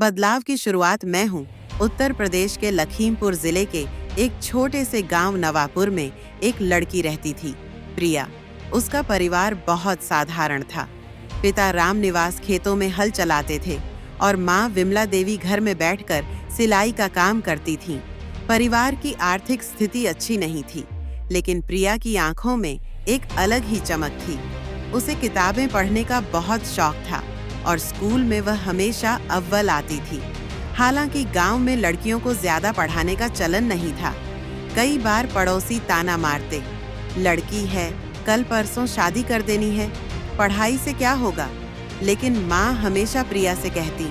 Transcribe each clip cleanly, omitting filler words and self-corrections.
बदलाव की शुरुआत मैं हूँ। उत्तर प्रदेश के लखीमपुर जिले के एक छोटे से गांव नवापुर में एक लड़की रहती थी, प्रिया। उसका परिवार बहुत साधारण था। पिता रामनिवास खेतों में हल चलाते थे और माँ विमला देवी घर में बैठकर सिलाई का काम करती थीं। परिवार की आर्थिक स्थिति अच्छी नहीं थी, लेकिन प्रिया की आंखों में एक अलग ही चमक थी। उसे किताबें पढ़ने का बहुत शौक था और स्कूल में वह हमेशा अव्वल आती थी। हालांकि गांव में लड़कियों को ज्यादा पढ़ाने का चलन नहीं था। कई बार पड़ोसी ताना मारते, लड़की है, कल परसों शादी कर देनी है, पढ़ाई से क्या होगा। लेकिन माँ हमेशा प्रिया से कहती,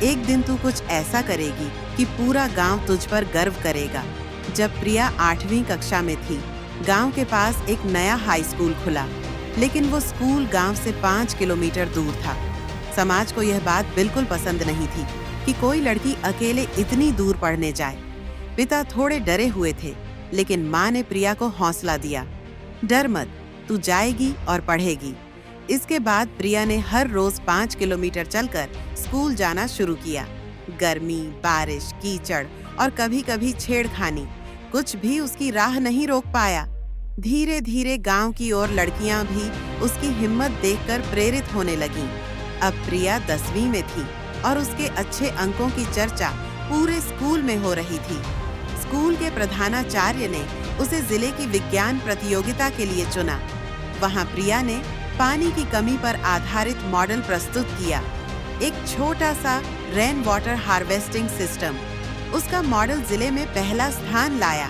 एक दिन तू कुछ ऐसा करेगी कि पूरा गांव तुझ पर गर्व करेगा। जब प्रिया 8वीं कक्षा में थी, गांव के पास एक नया हाई स्कूल खुला, लेकिन वो स्कूल गांव से 5 किलोमीटर दूर था। समाज को यह बात बिल्कुल पसंद नहीं थी कि कोई लड़की अकेले इतनी दूर पढ़ने जाए। पिता थोड़े डरे हुए थे, लेकिन माँ ने प्रिया को हौसला दिया, डर मत, तू जाएगी और पढ़ेगी। इसके बाद प्रिया ने हर रोज 5 किलोमीटर चलकर स्कूल जाना शुरू किया। गर्मी, बारिश, कीचड़ और कभी-कभी छेड़खानी, कुछ भी उसकी राह नहीं रोक पाया। धीरे धीरे गांव की और लड़कियां भी उसकी हिम्मत देखकर प्रेरित होने लगीं। अब प्रिया 10वीं में थी और उसके अच्छे अंकों की चर्चा पूरे स्कूल में हो रही थी। स्कूल के प्रधानाचार्य ने उसे जिले की विज्ञान प्रतियोगिता के लिए चुना। वहां प्रिया ने पानी की कमी पर आधारित मॉडल प्रस्तुत किया, एक छोटा सा रेन वाटर हार्वेस्टिंग सिस्टम। उसका मॉडल जिले में पहला स्थान लाया।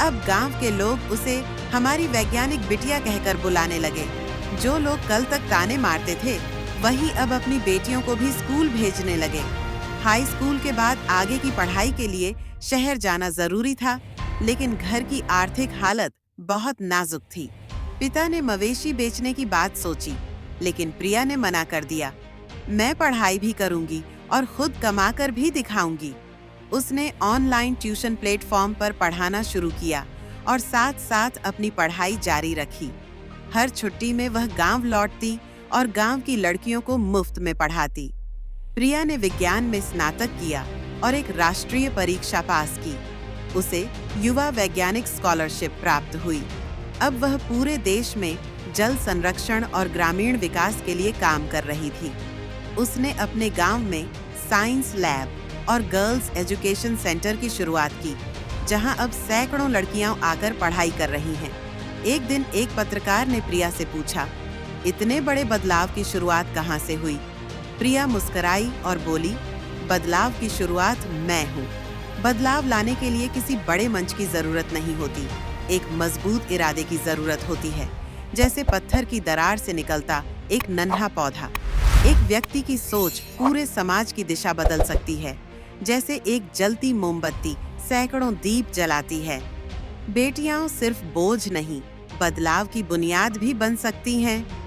अब गांव के लोग उसे हमारी वैज्ञानिक बिटिया कहकर बुलाने लगे। जो लोग कल तक ताने मारते थे, वही अब अपनी बेटियों को भी स्कूल भेजने लगे। हाई स्कूल के बाद आगे की पढ़ाई के लिए शहर जाना जरूरी था, लेकिन घर की आर्थिक हालत बहुत नाजुक थी। पिता ने मवेशी बेचने की बात सोची, लेकिन प्रिया ने मना कर दिया, मैं पढ़ाई भी करूंगी और खुद कमाकर भी दिखाऊंगी। उसने ऑनलाइन ट्यूशन प्लेटफॉर्म पर पढ़ाना शुरू किया और साथ साथ अपनी पढ़ाई जारी रखी। हर छुट्टी में वह गांव लौटती और गांव की लड़कियों को मुफ्त में पढ़ाती। प्रिया ने विज्ञान में स्नातक किया और एक राष्ट्रीय परीक्षा पास की। उसे युवा वैज्ञानिक स्कॉलरशिप प्राप्त हुई। अब वह पूरे देश में जल संरक्षण और ग्रामीण विकास के लिए काम कर रही थी। उसने अपने गांव में साइंस लैब और गर्ल्स एजुकेशन सेंटर की शुरुआत की, जहां अब सैकड़ों लड़कियां आकर पढ़ाई कर रही हैं। एक दिन एक पत्रकार ने प्रिया से पूछा, इतने बड़े बदलाव की शुरुआत कहां से हुई? प्रिया मुस्कुराई और बोली, बदलाव की शुरुआत मैं हूँ। बदलाव लाने के लिए किसी बड़े मंच की जरूरत नहीं होती, एक मजबूत इरादे की जरूरत होती है। जैसे पत्थर की दरार से निकलता एक नन्हा पौधा। एक व्यक्ति की सोच पूरे समाज की दिशा बदल सकती है। जैसे एक जलती मोमबत्ती सैकड़ों दीप जलाती है। बेटियां सिर्फ बोझ नहीं, बदलाव की बुनियाद भी बन सकती हैं।